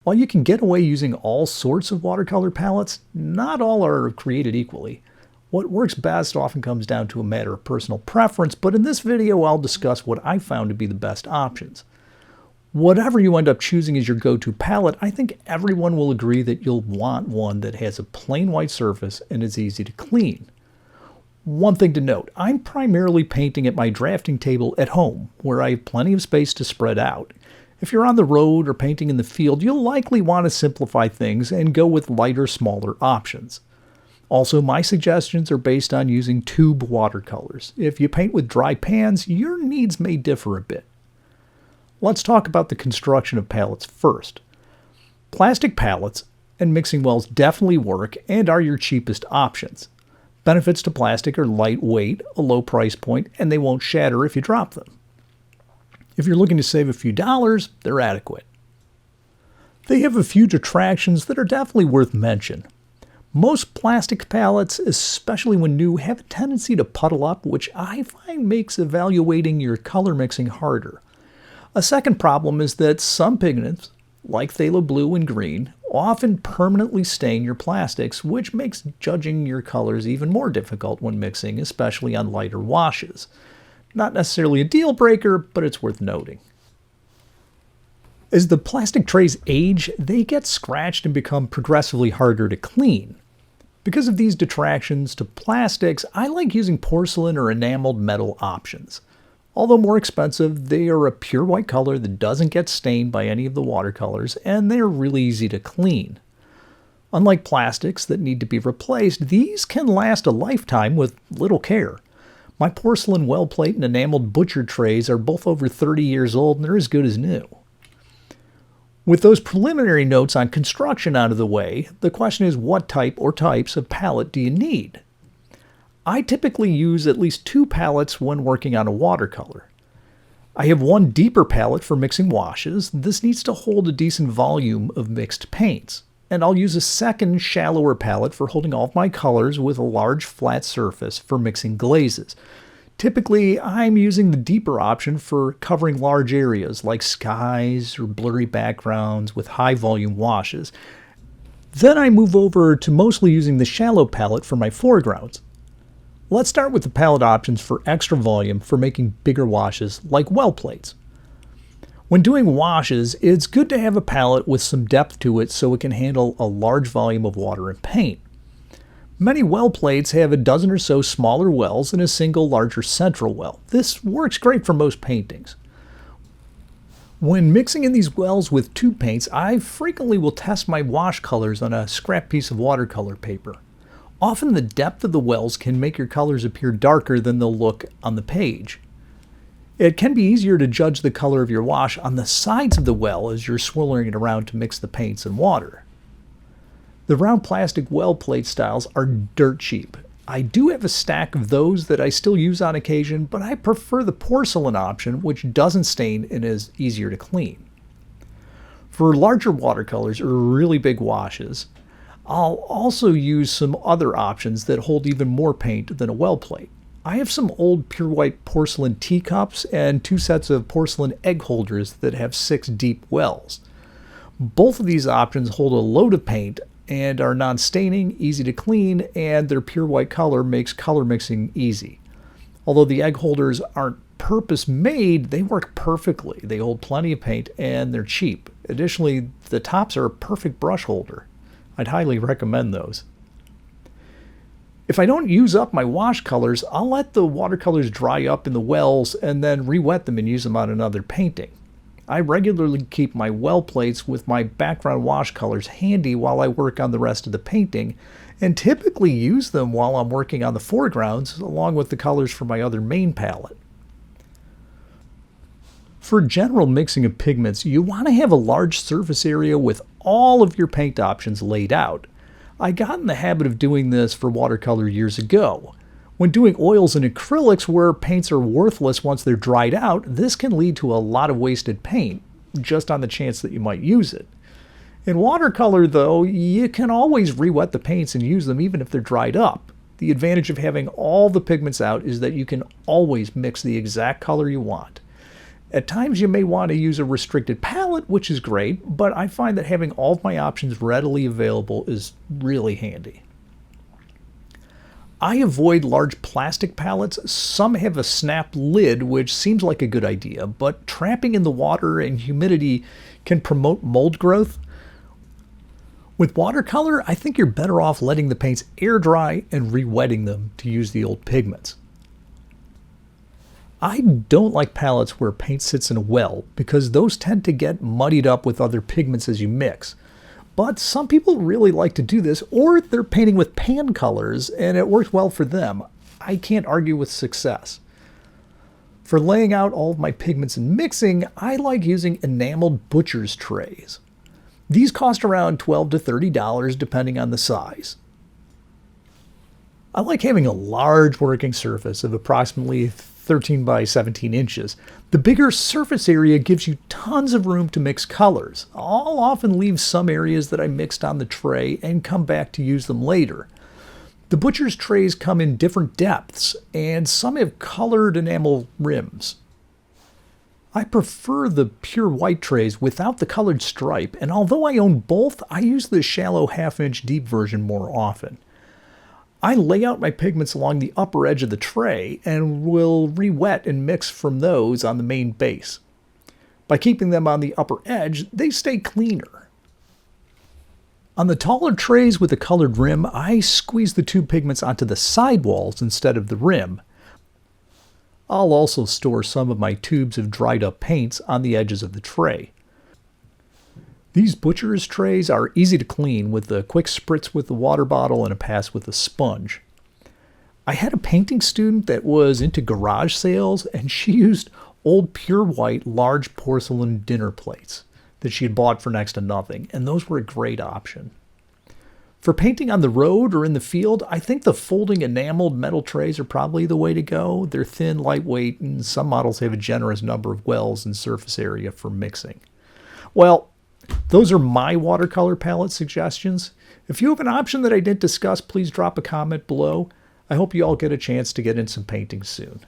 While you can get away using all sorts of watercolor palettes, not all are created equally. What works best often comes down to a matter of personal preference, but in this video I'll discuss what I found to be the best options. Whatever you end up choosing as your go-to palette, I think everyone will agree that you'll want one that has a plain white surface and is easy to clean. One thing to note, I'm primarily painting at my drafting table at home, where I have plenty of space to spread out. If you're on the road or painting in the field, you'll likely want to simplify things and go with lighter, smaller options. Also, my suggestions are based on using tube watercolors. If you paint with dry pans, your needs may differ a bit. Let's talk about the construction of palettes first. Plastic palettes and mixing wells definitely work and are your cheapest options. Benefits to plastic are lightweight, a low price point, and they won't shatter if you drop them. If you're looking to save a few dollars, they're adequate. They have a few detractions that are definitely worth mention. Most plastic palettes, especially when new, have a tendency to puddle up, which I find makes evaluating your color mixing harder. A second problem is that some pigments, like phthalo blue and green, often permanently stain your plastics, which makes judging your colors even more difficult when mixing, especially on lighter washes. Not necessarily a deal breaker, but it's worth noting. As the plastic trays age, they get scratched and become progressively harder to clean. Because of these detractions to plastics, I like using porcelain or enameled metal options. Although more expensive, they are a pure white color that doesn't get stained by any of the watercolors, and they're really easy to clean. Unlike plastics that need to be replaced, these can last a lifetime with little care. My porcelain well plate and enameled butcher trays are both over 30 years old and they're as good as new. With those preliminary notes on construction out of the way, the question is, what type or types of palette do you need? I typically use at least two palettes when working on a watercolor. I have one deeper palette for mixing washes. This needs to hold a decent volume of mixed paints. And I'll use a second shallower palette for holding all of my colors with a large flat surface for mixing glazes. Typically, I'm using the deeper option for covering large areas like skies or blurry backgrounds with high volume washes. Then I move over to mostly using the shallow palette for my foregrounds. Let's start with the palette options for extra volume for making bigger washes like well plates. When doing washes, it's good to have a palette with some depth to it so it can handle a large volume of water and paint. Many well plates have a dozen or so smaller wells and a single larger central well. This works great for most paintings. When mixing in these wells with tube paints, I frequently will test my wash colors on a scrap piece of watercolor paper. Often the depth of the wells can make your colors appear darker than they'll look on the page. It can be easier to judge the color of your wash on the sides of the well as you're swirling it around to mix the paints and water. The round plastic well plate styles are dirt cheap. I do have a stack of those that I still use on occasion, but I prefer the porcelain option, which doesn't stain and is easier to clean. For larger watercolors or really big washes, I'll also use some other options that hold even more paint than a well plate. I have some old pure white porcelain teacups and two sets of porcelain egg holders that have 6 deep wells. Both of these options hold a load of paint and are non-staining, easy to clean, and their pure white color makes color mixing easy. Although the egg holders aren't purpose-made, they work perfectly. They hold plenty of paint and they're cheap. Additionally, the tops are a perfect brush holder. I'd highly recommend those. If I don't use up my wash colors, I'll let the watercolors dry up in the wells and then re-wet them and use them on another painting. I regularly keep my well plates with my background wash colors handy while I work on the rest of the painting, and typically use them while I'm working on the foregrounds along with the colors for my other main palette. For general mixing of pigments, you want to have a large surface area with all of your paint options laid out. I got in the habit of doing this for watercolor years ago. When doing oils and acrylics where paints are worthless once they're dried out, this can lead to a lot of wasted paint, just on the chance that you might use it. In watercolor, though, you can always re-wet the paints and use them even if they're dried up. The advantage of having all the pigments out is that you can always mix the exact color you want. At times you may want to use a restricted palette, which is great, but I find that having all of my options readily available is really handy. I avoid large plastic palettes. Some have a snap lid, which seems like a good idea, but trapping in the water and humidity can promote mold growth. With watercolor, I think you're better off letting the paints air dry and re-wetting them to use the old pigments. I don't like palettes where paint sits in a well because those tend to get muddied up with other pigments as you mix. But some people really like to do this, or they're painting with pan colors and it works well for them. I can't argue with success. For laying out all of my pigments and mixing, I like using enameled butcher's trays. These cost around $12 to $30 depending on the size. I like having a large working surface of approximately 13 by 17 inches. The bigger surface area gives you tons of room to mix colors. I'll often leave some areas that I mixed on the tray and come back to use them later. The butcher's trays come in different depths, and some have colored enamel rims. I prefer the pure white trays without the colored stripe, and although I own both, I use the shallow half-inch deep version more often. I lay out my pigments along the upper edge of the tray and will re-wet and mix from those on the main base. By keeping them on the upper edge, they stay cleaner. On the taller trays with the colored rim, I squeeze the tube pigments onto the sidewalls instead of the rim. I'll also store some of my tubes of dried up paints on the edges of the tray. These butcher's trays are easy to clean with a quick spritz with the water bottle and a pass with a sponge. I had a painting student that was into garage sales, and she used old pure white large porcelain dinner plates that she had bought for next to nothing, and those were a great option. For painting on the road or in the field, I think the folding enameled metal trays are probably the way to go. They're thin, lightweight, and some models have a generous number of wells and surface area for mixing. Well, those are my watercolor palette suggestions. If you have an option that I didn't discuss, please drop a comment below. I hope you all get a chance to get in some painting soon.